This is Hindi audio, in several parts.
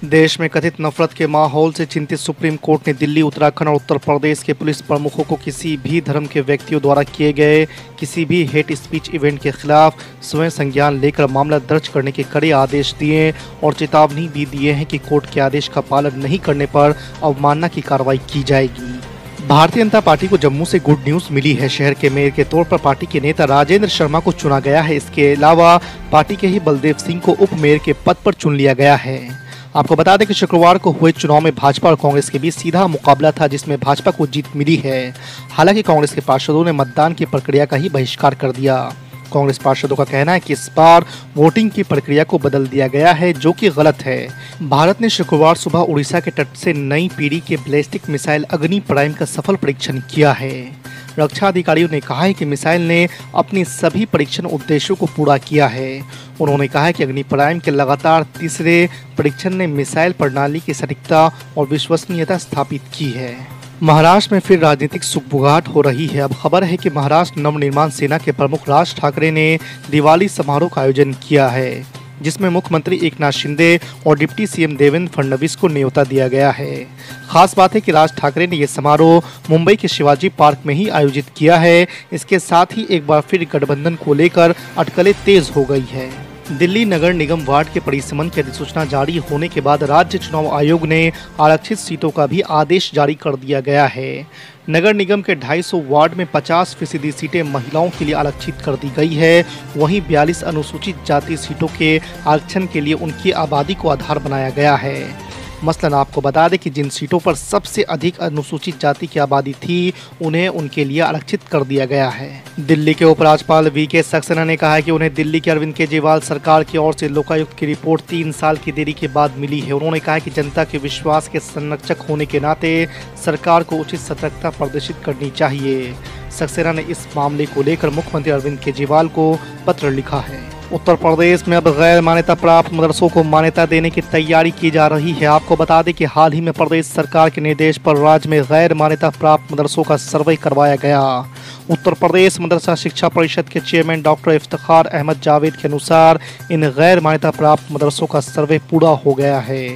देश में कथित नफरत के माहौल से चिंतित सुप्रीम कोर्ट ने दिल्ली, उत्तराखंड और उत्तर प्रदेश के पुलिस प्रमुखों को किसी भी धर्म के व्यक्तियों द्वारा किए गए किसी भी हेट स्पीच इवेंट के खिलाफ स्वयं संज्ञान लेकर मामला दर्ज करने के कड़े आदेश दिए और चेतावनी भी दिए हैं कि कोर्ट के आदेश का पालन नहीं करने पर अवमानना की कार्रवाई की जाएगी। भारतीय जनता पार्टी को जम्मू से गुड न्यूज मिली है। शहर के मेयर के तौर पर पार्टी के नेता राजेंद्र शर्मा को चुना गया है। इसके अलावा पार्टी के ही बलदेव सिंह को उप मेयर के पद पर चुन लिया गया है। आपको बता दें कि शुक्रवार को हुए चुनाव में भाजपा और कांग्रेस के बीच सीधा मुकाबला था, जिसमें भाजपा को जीत मिली है। हालांकि कांग्रेस के पार्षदों ने मतदान की प्रक्रिया का ही बहिष्कार कर दिया। कांग्रेस पार्षदों का कहना है कि इस बार वोटिंग की प्रक्रिया को बदल दिया गया है, जो कि गलत है। भारत ने शुक्रवार सुबह उड़ीसा के तट से नई पीढ़ी के बैलिस्टिक मिसाइल अग्नि प्राइम का सफल परीक्षण किया है। रक्षा अधिकारियों ने कहा है कि मिसाइल ने अपनी सभी परीक्षण उद्देश्यों को पूरा किया है। उन्होंने कहा है कि अग्नि प्राइम के लगातार तीसरे परीक्षण ने मिसाइल प्रणाली की सटीकता और विश्वसनीयता स्थापित की है। महाराष्ट्र में फिर राजनीतिक सुगबुगाहट हो रही है। अब खबर है कि महाराष्ट्र नवनिर्माण सेना के प्रमुख राज ठाकरे ने दिवाली समारोह का आयोजन किया है, जिसमें मुख्यमंत्री एकनाथ शिंदे और डिप्टी सीएम देवेंद्र फडणवीस को न्योता दिया गया है। खास बात है कि राज ठाकरे ने यह समारोह मुंबई के शिवाजी पार्क में ही आयोजित किया है। इसके साथ ही एक बार फिर गठबंधन को लेकर अटकलें तेज हो गई है। दिल्ली नगर निगम वार्ड के परिसमन की अधिसूचना जारी होने के बाद राज्य चुनाव आयोग ने आरक्षित सीटों का भी आदेश जारी कर दिया गया है। नगर निगम के 250 वार्ड में 50% सीटें महिलाओं के लिए आरक्षित कर दी गई है। वहीं 42 अनुसूचित जाति सीटों के आरक्षण के लिए उनकी आबादी को आधार बनाया गया है। मसलन आपको बता दें कि जिन सीटों पर सबसे अधिक अनुसूचित जाति की आबादी थी, उन्हें उनके लिए आरक्षित कर दिया गया है। दिल्ली के उपराज्यपाल वीके सक्सेना ने कहा है कि उन्हें दिल्ली के अरविंद केजरीवाल सरकार की ओर से लोकायुक्त की रिपोर्ट 3 साल की देरी के बाद मिली है। उन्होंने कहा कि जनता के विश्वास के संरक्षक होने के नाते सरकार को उचित सतर्कता प्रदर्शित करनी चाहिए। सक्सेना ने इस मामले को लेकर मुख्यमंत्री अरविंद केजरीवाल को पत्र लिखा है। उत्तर प्रदेश में अब गैर मान्यता प्राप्त मदरसों को मान्यता देने की तैयारी की जा रही है। आपको बता दें कि हाल ही में प्रदेश सरकार के निर्देश पर राज्य में गैर मान्यता प्राप्त मदरसों का सर्वे करवाया गया। उत्तर प्रदेश मदरसा शिक्षा परिषद के चेयरमैन डॉक्टर इफ्तिखार अहमद जावेद के अनुसार इन गैर मान्यता प्राप्त मदरसों का सर्वे पूरा हो गया है।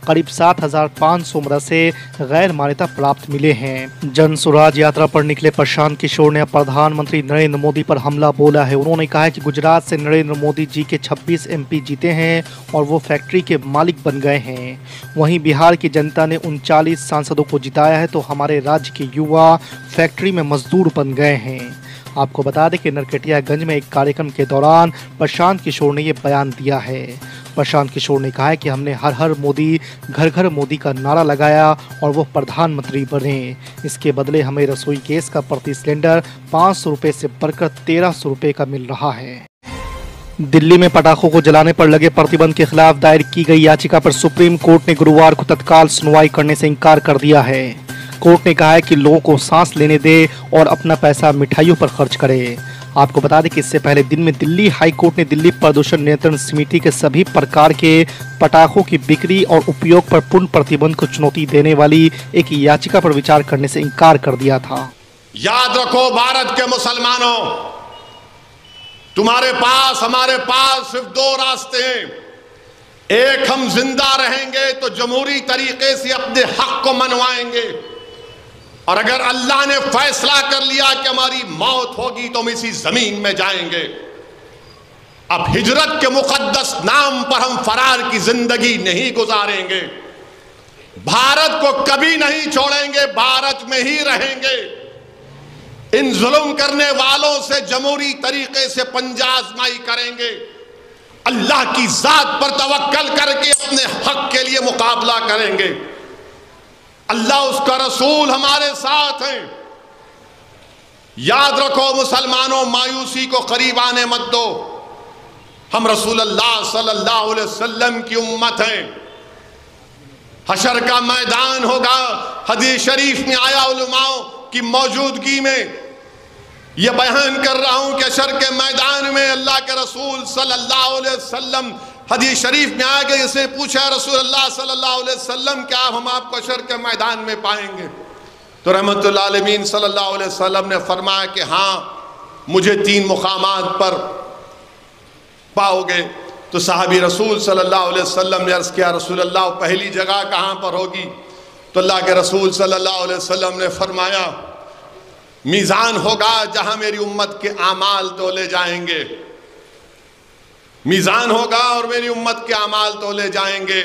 करीब 7,500 मदरसे गैर मान्यता प्राप्त मिले हैं। जन स्वराज यात्रा पर निकले प्रशांत किशोर ने प्रधानमंत्री नरेंद्र मोदी पर हमला बोला है। उन्होंने कहा है कि गुजरात से नरेंद्र मोदी जी के 26 MP जीते हैं और वो फैक्ट्री के मालिक बन गए हैं। वहीं बिहार की जनता ने 39 सांसदों को जिताया है, तो हमारे राज्य के युवा फैक्ट्री में मजदूर बन गए हैं। आपको बता दें कि नरकटियागंज में एक कार्यक्रम के दौरान प्रशांत किशोर ने ये बयान दिया है। प्रशांत किशोर ने कहा है कि हमने हर हर मोदी, घर घर मोदी का नारा लगाया और वो प्रधानमंत्री बने। इसके बदले हमें रसोई गैस का प्रति सिलेंडर 500 रुपये से बढ़कर 1300 रुपये का मिल रहा है। दिल्ली में पटाखों को जलाने पर लगे प्रतिबंध के खिलाफ दायर की गई याचिका पर सुप्रीम कोर्ट ने गुरुवार को तत्काल सुनवाई करने से इनकार कर दिया है। कोर्ट ने कहा है कि लोगों को सांस लेने दे और अपना पैसा मिठाइयों पर खर्च करे। आपको बता दें कि इससे पहले दिन में दिल्ली हाई कोर्ट ने दिल्ली प्रदूषण नियंत्रण समिति के सभी प्रकार के पटाखों की बिक्री और उपयोग पर पूर्ण प्रतिबंध को चुनौती देने वाली एक याचिका पर विचार करने से इनकार कर दिया था। याद रखो भारत के मुसलमानों, तुम्हारे पास हमारे पास सिर्फ 2 रास्ते हैं। एक, हम जिंदा रहेंगे तो जमहूरी तरीके से अपने हक को मनवाएंगे, और अगर अल्लाह ने फैसला कर लिया कि हमारी मौत होगी तो हम इसी जमीन में जाएंगे। अब हिजरत के मुकद्दस नाम पर हम फरार की जिंदगी नहीं गुजारेंगे। भारत को कभी नहीं छोड़ेंगे, भारत में ही रहेंगे। इन जुल्म करने वालों से जमहूरी तरीके से पंजा आजमाई करेंगे। अल्लाह की जात पर तवक्कल करके अपने हक के लिए मुकाबला करेंगे। अल्लाह, उसका रसूल हमारे साथ हैं। याद रखो मुसलमानों, मायूसी को करीब आने मत दो। हम रसूल अल्लाह सल्लल्लाहु अलैहि वसल्लम की उम्मत हैं। हशर का मैदान होगा। हदीस शरीफ में आया, उलमाओं की मौजूदगी में यह बयान कर रहा हूं कि हशर के मैदान में अल्लाह के रसूल सल्लल्लाहु अलैहि वसल्लम, हदीस शरीफ में आ गए, इसे पूछा रसूल अल्लाह सल्लल्लाहु अलैहि वसल्लम, क्या हम आपको हशर के मैदान में पाएंगे? तो रहमतुल्लाह आलमीन सल्लल्लाहु अलैहि वसल्लम ने फरमाया कि हाँ, मुझे 3 मुकामात पर पाओगे। तो साहबी रसूल सल्लल्लाहु अलैहि वसल्लम ने अर्ज़ किया, रसूल अल्लाह पहली जगह कहाँ पर होगी? तो अल्लाह के रसूल सल्लल्लाहु अलैहि वसल्लम ने फरमाया, मीज़ान होगा जहाँ मेरी उम्मत के आमाल तोले जाएंगे। मीज़ान होगा और मेरी उम्मत के आमाल तोले जाएंगे,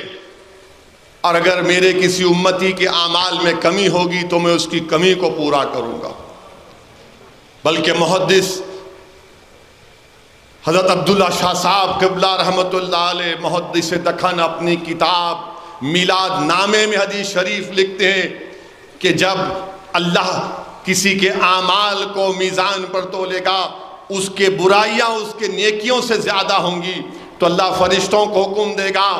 और अगर मेरे किसी उम्मती के आमाल में कमी होगी तो मैं उसकी कमी को पूरा करूँगा। बल्कि मुहद्दिस हज़रत अब्दुल्ला शाह साहब क़िबला रहमतुल्लाह अलैह मुहद्दिस दखन अपनी किताब मिलाद नामे में हदीस शरीफ लिखते हैं कि जब अल्लाह किसी के आमाल को मीज़ान पर तोलेगा, उसके बुराइयां उसके नेकियों से ज़्यादा होंगी, तो अल्लाह फरिश्तों को हुक्म देगा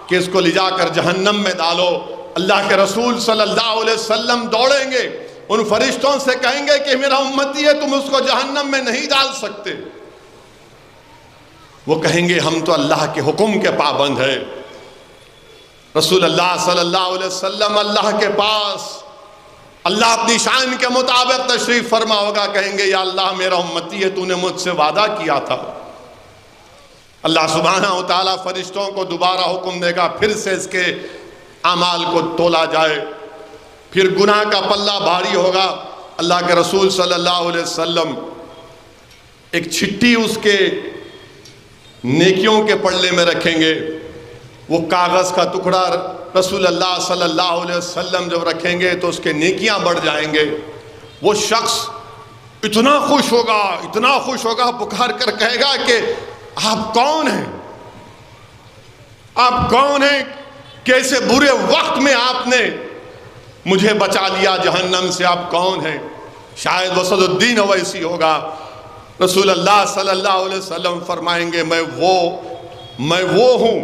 कि इसको ले जाकर जहन्नम में डालो। अल्लाह के रसूल सल्लल्लाहु अलैहि वसल्लम दौड़ेंगे, उन फरिश्तों से कहेंगे कि मेरा उम्मती है, तुम उसको जहन्नम में नहीं डाल सकते। वो कहेंगे हम तो अल्लाह के हुक्म के पाबंद है। रसूल अल्लाह सल्लल्लाहु अलैहि वसल्लम अल्लाह के पास अल्लाह अपनी शान के मुताबिक तशरीफ फरमा होगा, कहेंगे या अल्लाह मेरा उम्मती है, तूने मुझसे वादा किया था। अल्लाह सुब्हानहू व तआला फरिश्तों को दोबारा हुक्म देगा, फिर से इसके अमाल को तोला जाए, फिर गुनाह का पल्ला भारी होगा। अल्लाह के रसूल सल्लल्लाहु अलैहि वसल्लम एक चिट्ठी उसके नेकियों के पल्ले में रखेंगे। वो कागज़ का टुकड़ा रसूल अल्लाह सल्लल्लाहु अलैहि वसल्लम जब रखेंगे तो उसके नेकियां बढ़ जाएंगे। वो शख्स इतना खुश होगा, पुकार कर कहेगा कि आप कौन हैं? आप कौन हैं? कैसे बुरे वक्त में आपने मुझे बचा लिया जहन्नम से, आप कौन हैं? शायद वसदुद्दीन अवैसी होगा। रसूल अल्लाह सल्लल्लाहु अलैहि वसल्लम फरमाएंगे, मैं वो हूँ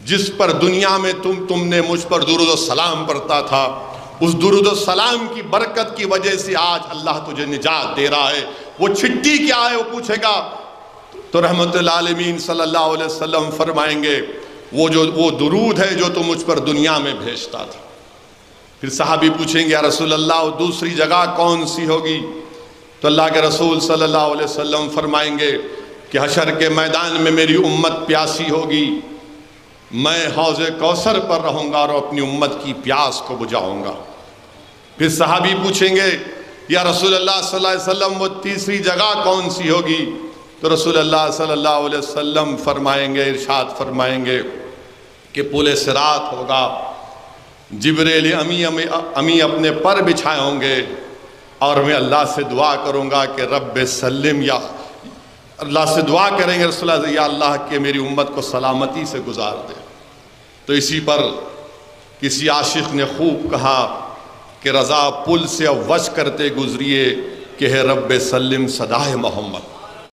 जिस पर दुनिया में तुमने मुझ पर दुरूद सलाम पढ़ता था। उस दुरूद सलाम की बरकत की वजह से आज अल्लाह तुझे निजात दे रहा है। वो चिट्ठी क्या है वो पूछेगा, तो रहमतुल आलमीन सल्लल्लाहु अलैहि वसल्लम फरमाएंगे, वो दुरूद है जो तुम मुझ पर दुनिया में भेजता था। फिर सहाबी पूछेंगे, या रसूल अल्लाह दूसरी जगह कौन सी होगी? तो अल्लाह के रसूल सल्लल्लाहु अलैहि वसल्लम फरमाएंगे कि हशर के मैदान में मेरी उम्मत प्यासी होगी, मैं हौज़ कौसर पर रहूँगा और अपनी उम्मत की प्यास को बुझाऊँगा। फिर सहाबी पूछेंगे, या रसूल अल्लाह सल्लल्लाहु अलैहि वसल्लम वो तीसरी जगह कौन सी होगी? तो रसूल अल्लाह सल्लल्लाहु अलैहि वसल्लम फरमाएंगे, इरशाद फरमाएंगे कि पुल सिरात होगा, जिब्रील अमी अपने पर बिछाए होंगे और मैं अल्लाह से दुआ करूँगा कि रब्बे सल्लिम, या अल्लाह से दुआ करेंगे रसूल या अल्लाह के मेरी उम्मत को सलामती से गुजार दे। तो इसी पर किसी आशिक ने खूब कहा कि रज़ा पुल से अवश करते गुजरिए कि है रब्बे सल्लिम सदाए मोहम्मद।